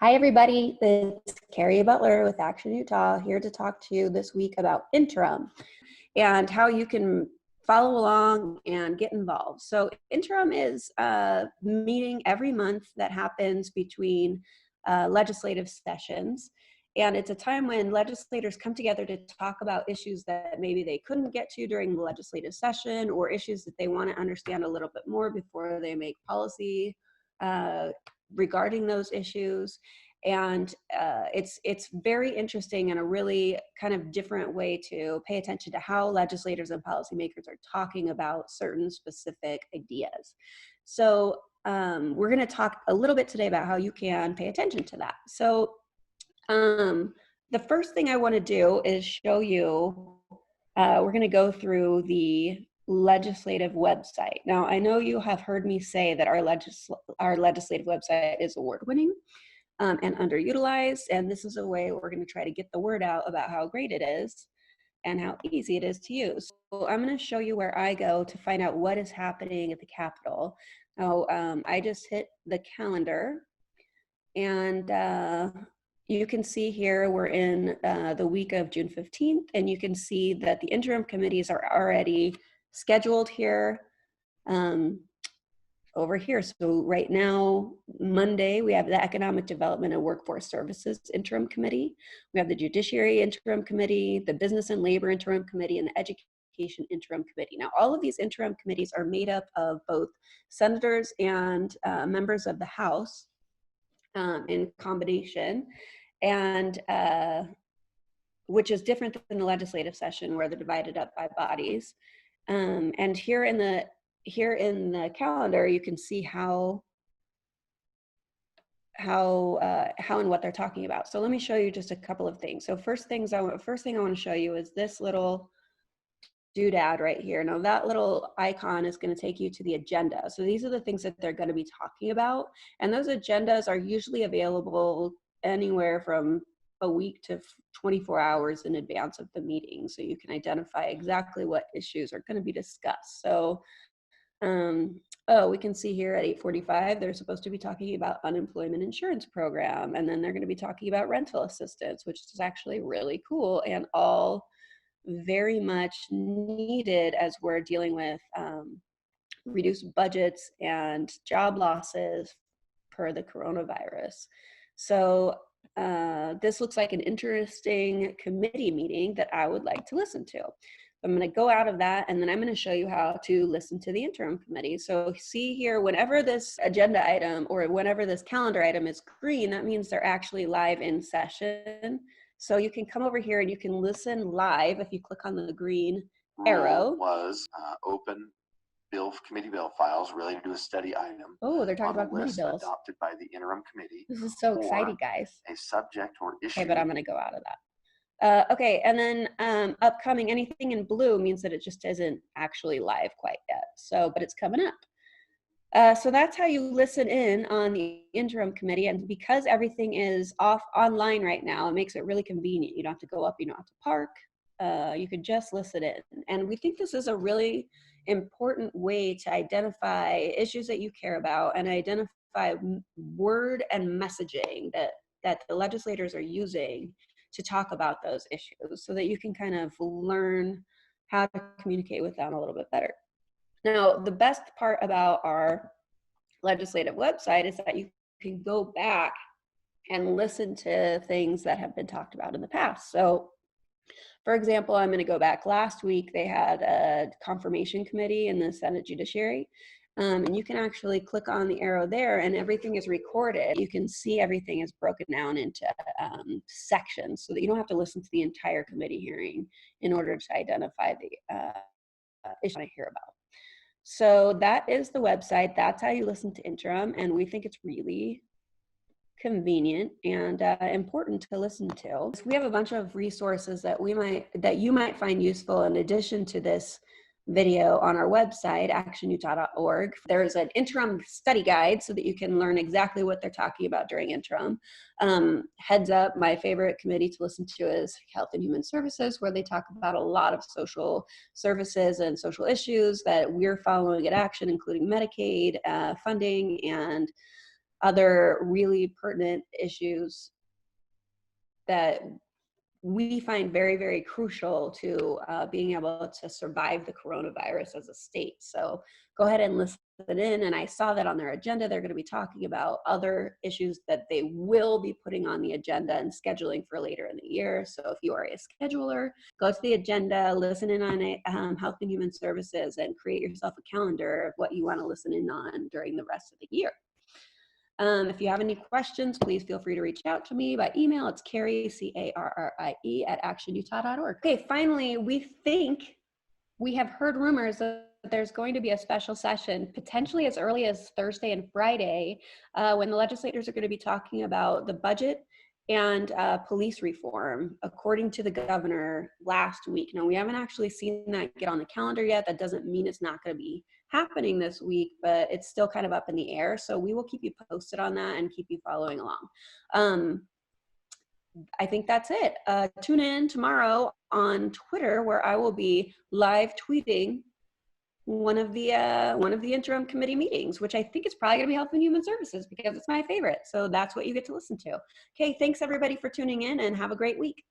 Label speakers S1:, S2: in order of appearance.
S1: Hi, everybody. It's Carrie Butler with Action Utah here to talk to you this week about interim and how you can follow along and get involved. So interim is a meeting every month that happens between legislative sessions. And it's a time when legislators come together to talk about issues that maybe they couldn't get to during the legislative session, or issues that they want to understand a little bit more before they make policy regarding those issues. And it's very interesting and a really kind of different way to pay attention to how legislators and policymakers are talking about certain specific ideas. So we're going to talk a little bit today about how you can pay attention to that. So the first thing I want to do is show you, we're going to go through the legislative website. Now, I know you have heard me say that our legislative website is award-winning and underutilized, and this is a way we're going to try to get the word out about how great it is and how easy it is to use. So I'm going to show you where I go to find out what is happening at the Capitol. Now, I just hit the calendar, and you can see here we're in the week of June 15th, and you can see that the interim committees are already scheduled here over here. So right now, Monday, we have the Economic Development and Workforce Services Interim Committee. We have the Judiciary Interim Committee, the Business and Labor Interim Committee, and the Education Interim Committee. Now, all of these interim committees are made up of both senators and members of the House in combination, and which is different than the legislative session where they're divided up by bodies. And here in the calendar, you can see how and what they're talking about. So let me show you just a couple of things. So first thing I want to show you is this little doodad right here. Now that little icon is going to take you to the agenda. So these are the things that they're going to be talking about. And those agendas are usually available anywhere from a week to 24 hours in advance of the meeting. So you can identify exactly what issues are going to be discussed. So we can see here at 8:45, they're supposed to be talking about unemployment insurance program. And then they're going to be talking about rental assistance, which is actually really cool and all very much needed as we're dealing with reduced budgets and job losses per the coronavirus. So this looks like an interesting committee meeting that I would like to listen to. I'm going to go out of that, and then I'm going to show you how to listen to the interim committee. So see here, whenever this agenda item or whenever this calendar item is green, that means they're actually live in session. So you can come over here and you can listen live if you click on the green arrow.
S2: Was open committee bill files related to a study item.
S1: Oh, they're talking about committee bills
S2: adopted by the interim committee.
S1: This is so exciting, guys.
S2: A subject or issue.
S1: Okay, but I'm going to go out of that. Okay, and then upcoming, anything in blue means that it just isn't actually live quite yet. So, but it's coming up. So that's how you listen in on the interim committee. And because everything is online right now, it makes it really convenient. You don't have to go up, you don't have to park. You can just listen in. And we think this is a really important way to identify issues that you care about and identify word and messaging that the legislators are using to talk about those issues so that you can kind of learn how to communicate with them a little bit better. Now, the best part about our legislative website is that you can go back and listen to things that have been talked about in the past. So, for example, I'm going to go back last week. They had a confirmation committee in the Senate Judiciary. And you can actually click on the arrow there and everything is recorded. You can see everything is broken down into sections so that you don't have to listen to the entire committee hearing in order to identify the issue I hear about. So that is the website. That's how you listen to interim. And we think it's really convenient and important to listen to. We have a bunch of resources that you might find useful in addition to this video on our website, actionutah.org. There's an interim study guide so that you can learn exactly what they're talking about during interim. Heads up, my favorite committee to listen to is Health and Human Services, where they talk about a lot of social services and social issues that we're following at Action, including Medicaid funding and other really pertinent issues that we find very, very crucial to being able to survive the coronavirus as a state. So go ahead and listen in. And I saw that on their agenda, they're going to be talking about other issues that they will be putting on the agenda and scheduling for later in the year. So if you are a scheduler, go to the agenda, listen in on it, Health and Human Services, and create yourself a calendar of what you want to listen in on during the rest of the year. If you have any questions, please feel free to reach out to me by email. It's Carrie, C-A-R-R-I-E, at actionutah.org. Okay, finally, we think we have heard rumors that there's going to be a special session, potentially as early as Thursday and Friday, when the legislators are going to be talking about the budget and police reform, according to the governor last week. Now, we haven't actually seen that get on the calendar yet. That doesn't mean it's not going to be happening this week, but it's still kind of up in the air. So we will keep you posted on that and keep you following along. I think that's it. Tune in tomorrow on Twitter, where I will be live tweeting one of the interim committee meetings, which I think is probably going to be Health and Human Services because it's my favorite. So that's what you get to listen to. Okay, thanks everybody for tuning in, and have a great week.